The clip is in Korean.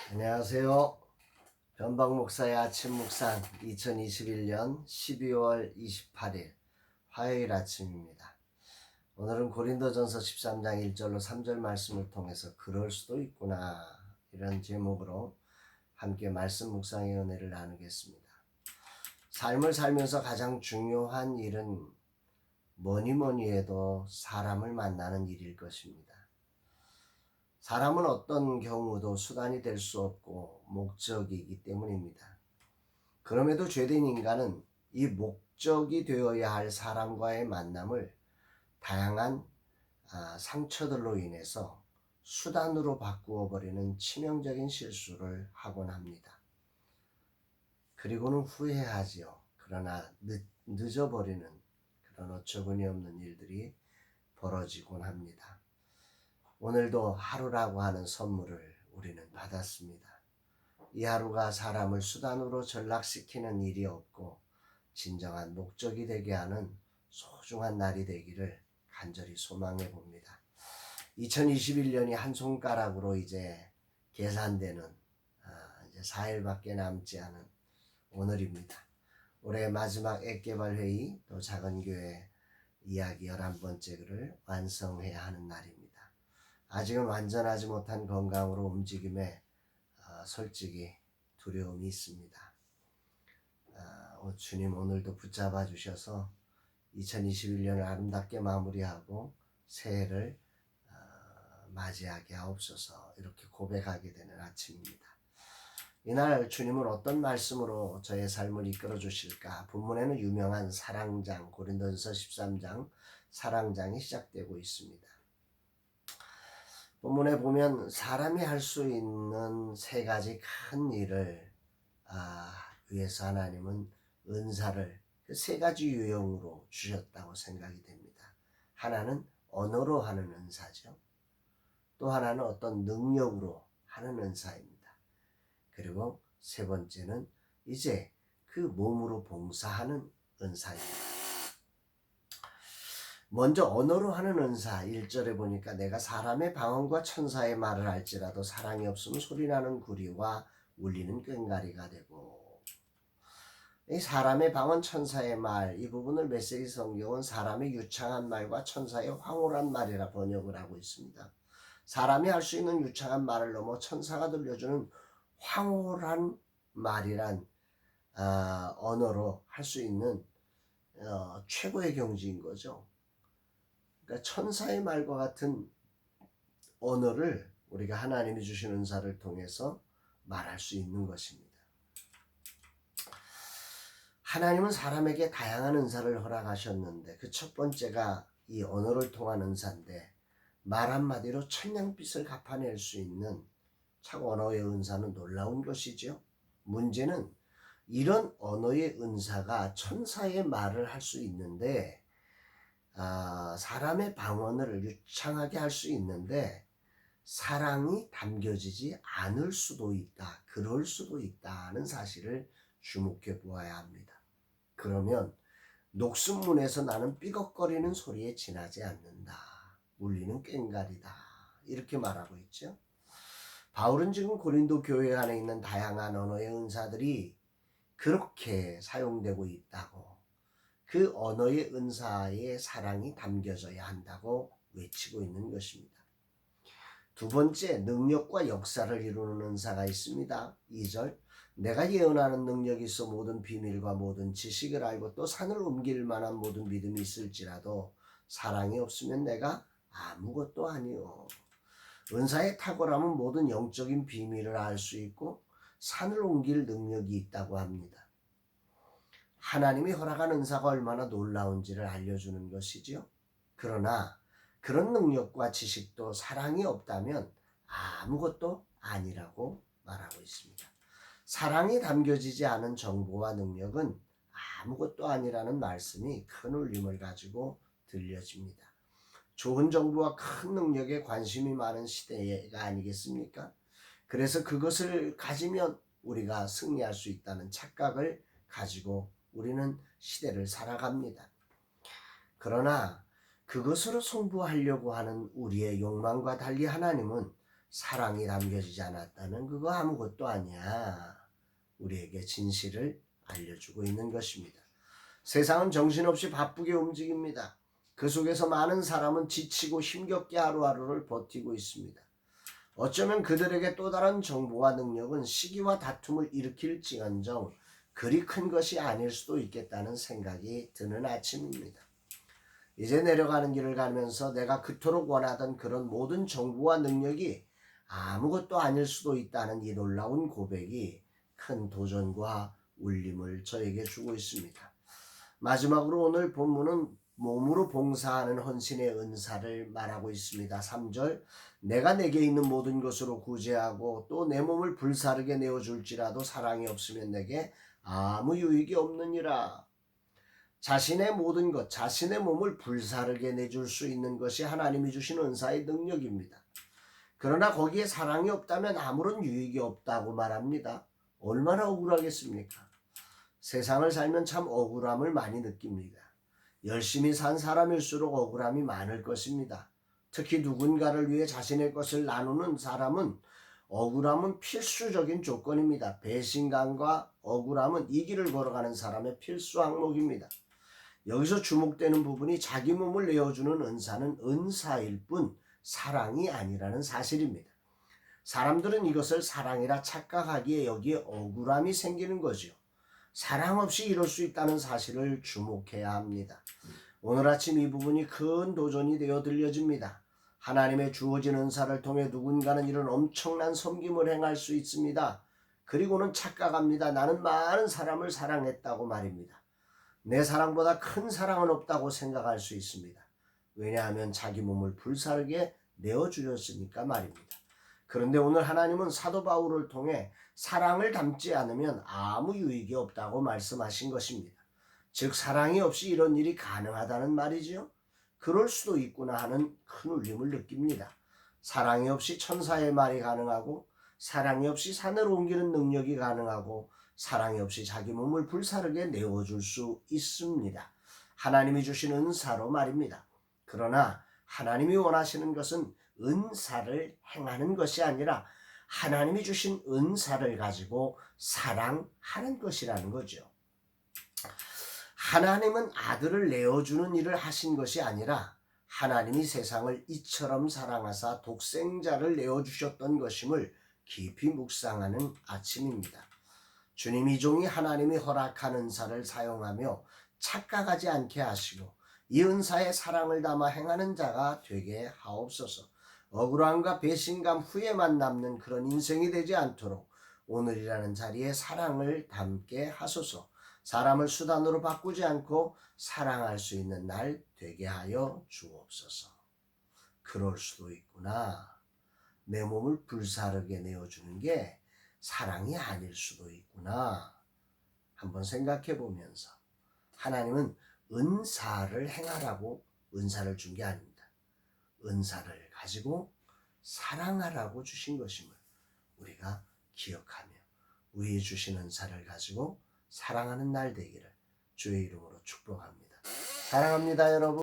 안녕하세요. 변방 목사의 아침 묵상 2021년 12월 28일 화요일 아침입니다. 오늘은 고린도전서 13장 1절로 3절 말씀을 통해서 그럴 수도 있구나 이런 제목으로 함께 말씀 묵상의 은혜를 나누겠습니다. 삶을 살면서 가장 중요한 일은 뭐니 해도 사람을 만나는 일일 것입니다. 사람은 어떤 경우도 수단이 될 수 없고 목적이기 때문입니다. 그럼에도 죄된 인간은 이 목적이 되어야 할 사람과의 만남을 다양한 상처들로 인해서 수단으로 바꾸어 버리는 치명적인 실수를 하곤 합니다. 그리고는 후회하지요. 그러나 늦어버리는 그런 어처구니 없는 일들이 벌어지곤 합니다. 오늘도 하루라고 하는 선물을 우리는 받았습니다. 이 하루가 사람을 수단으로 전락시키는 일이 없고 진정한 목적이 되게 하는 소중한 날이 되기를 간절히 소망해 봅니다. 2021년이 한 손가락으로 이제 계산되는 이제 4일밖에 남지 않은 오늘입니다. 올해 마지막 액개발회의 또 작은교회 이야기 11번째 글을 완성해야 하는 날입니다. 아직은 완전하지 못한 건강으로 움직임에 솔직히 두려움이 있습니다. 주님 오늘도 붙잡아 주셔서 2021년을 아름답게 마무리하고 새해를 맞이하게 하옵소서. 이렇게 고백하게 되는 아침입니다. 이날 주님은 어떤 말씀으로 저의 삶을 이끌어 주실까? 본문에는 유명한 사랑장, 고린도전서 13장 사랑장이 시작되고 있습니다. 본문에 보면 사람이 할 수 있는 세 가지 큰 일을 위해서 하나님은 은사를 세 가지 유형으로 주셨다고 생각이 됩니다. 하나는 언어로 하는 은사죠. 또 하나는 어떤 능력으로 하는 은사입니다. 그리고 세 번째는 이제 그 몸으로 봉사하는 은사입니다. 먼저 언어로 하는 은사 1절에 보니까 내가 사람의 방언과 천사의 말을 할지라도 사랑이 없으면 소리나는 구리와 울리는 꽹과리가 되고, 이 사람의 방언 천사의 말, 이 부분을 메시지 성경은 사람의 유창한 말과 천사의 황홀한 말이라 번역을 하고 있습니다. 사람이 할 수 있는 유창한 말을 넘어 천사가 들려주는 황홀한 말이란 언어로 할 수 있는 최고의 경지인 거죠. 그러니까 천사의 말과 같은 언어를 우리가 하나님이 주신 은사를 통해서 말할 수 있는 것입니다. 하나님은 사람에게 다양한 은사를 허락하셨는데 그 첫 번째가 이 언어를 통한 은사인데, 말 한마디로 천냥빚을 갚아낼 수 있는 참 언어의 은사는 놀라운 것이죠. 문제는 이런 언어의 은사가 천사의 말을 할 수 있는데 사람의 방언을 유창하게 할 수 있는데 사랑이 담겨지지 않을 수도 있다. 그럴 수도 있다는 사실을 주목해 보아야 합니다. 그러면 녹슨문에서 나는 삐걱거리는 소리에 지나지 않는다. 울리는 꽹과리다. 이렇게 말하고 있죠. 바울은 지금 고린도 교회 안에 있는 다양한 언어의 은사들이 그렇게 사용되고 있다고, 그 언어의 은사에 사랑이 담겨져야 한다고 외치고 있는 것입니다. 두 번째, 능력과 역사를 이루는 은사가 있습니다. 2절, 내가 예언하는 능력이 있어 모든 비밀과 모든 지식을 알고 또 산을 옮길 만한 모든 믿음이 있을지라도 사랑이 없으면 내가 아무것도 아니요. 은사에 탁월하면 모든 영적인 비밀을 알 수 있고 산을 옮길 능력이 있다고 합니다. 하나님이 허락한 은사가 얼마나 놀라운지를 알려주는 것이죠. 그러나 그런 능력과 지식도 사랑이 없다면 아무것도 아니라고 말하고 있습니다. 사랑이 담겨지지 않은 정보와 능력은 아무것도 아니라는 말씀이 큰 울림을 가지고 들려집니다. 좋은 정보와 큰 능력에 관심이 많은 시대가 아니겠습니까? 그래서 그것을 가지면 우리가 승리할 수 있다는 착각을 가지고 우리는 시대를 살아갑니다. 그러나 그것으로 승부하려고 하는 우리의 욕망과 달리 하나님은 사랑이 담겨지지 않았다면 그거 아무것도 아니야. 우리에게 진실을 알려주고 있는 것입니다. 세상은 정신없이 바쁘게 움직입니다. 그 속에서 많은 사람은 지치고 힘겹게 하루하루를 버티고 있습니다. 어쩌면 그들에게 또 다른 정보와 능력은 시기와 다툼을 일으킬지언정 그리 큰 것이 아닐 수도 있겠다는 생각이 드는 아침입니다. 이제 내려가는 길을 가면서 내가 그토록 원하던 그런 모든 정보와 능력이 아무것도 아닐 수도 있다는 이 놀라운 고백이 큰 도전과 울림을 저에게 주고 있습니다. 마지막으로 오늘 본문은 몸으로 봉사하는 헌신의 은사를 말하고 있습니다. 3절 내가 내게 있는 모든 것으로 구제하고 또 내 몸을 불사르게 내어줄지라도 사랑이 없으면 내게 아무 유익이 없느니라. 자신의 모든 것, 자신의 몸을 불사르게 내줄 수 있는 것이 하나님이 주신 은사의 능력입니다. 그러나 거기에 사랑이 없다면 아무런 유익이 없다고 말합니다. 얼마나 억울하겠습니까? 세상을 살면 참 억울함을 많이 느낍니다. 열심히 산 사람일수록 억울함이 많을 것입니다. 특히 누군가를 위해 자신의 것을 나누는 사람은 억울함은 필수적인 조건입니다. 배신감과 억울함은 이 길을 걸어가는 사람의 필수 항목입니다. 여기서 주목되는 부분이 자기 몸을 내어주는 은사는 은사일 뿐 사랑이 아니라는 사실입니다. 사람들은 이것을 사랑이라 착각하기에 여기에 억울함이 생기는 거죠. 사랑 없이 이룰 수 있다는 사실을 주목해야 합니다. 오늘 아침 이 부분이 큰 도전이 되어 들려집니다. 하나님의 주어진 은사를 통해 누군가는 이런 엄청난 섬김을 행할 수 있습니다. 그리고는 착각합니다. 나는 많은 사람을 사랑했다고 말입니다. 내 사랑보다 큰 사랑은 없다고 생각할 수 있습니다. 왜냐하면 자기 몸을 불사르게 내어주셨으니까 말입니다. 그런데 오늘 하나님은 사도 바울을 통해 사랑을 담지 않으면 아무 유익이 없다고 말씀하신 것입니다. 즉 사랑이 없이 이런 일이 가능하다는 말이지요. 그럴 수도 있구나 하는 큰 울림을 느낍니다. 사랑이 없이 천사의 말이 가능하고 사랑이 없이 산을 옮기는 능력이 가능하고 사랑이 없이 자기 몸을 불사르게 내어줄 수 있습니다. 하나님이 주신 은사로 말입니다. 그러나 하나님이 원하시는 것은 은사를 행하는 것이 아니라 하나님이 주신 은사를 가지고 사랑하는 것이라는 거죠. 하나님은 아들을 내어주는 일을 하신 것이 아니라 하나님이 세상을 이처럼 사랑하사 독생자를 내어주셨던 것임을 깊이 묵상하는 아침입니다. 주님 이 종이 하나님이 허락한 은사를 사용하며 착각하지 않게 하시고 이 은사에 사랑을 담아 행하는 자가 되게 하옵소서. 억울함과 배신감 후에만 남는 그런 인생이 되지 않도록 오늘이라는 자리에 사랑을 담게 하소서. 사람을 수단으로 바꾸지 않고 사랑할 수 있는 날 되게 하여 주옵소서. 그럴 수도 있구나. 내 몸을 불사르게 내어주는 게 사랑이 아닐 수도 있구나. 한번 생각해 보면서 하나님은 은사를 행하라고 은사를 준 게 아닙니다. 은사를 가지고 사랑하라고 주신 것임을 우리가 기억하며 우리 주신 은사를 가지고 사랑하는 날 되기를 주의 이름으로 축복합니다. 사랑합니다, 여러분.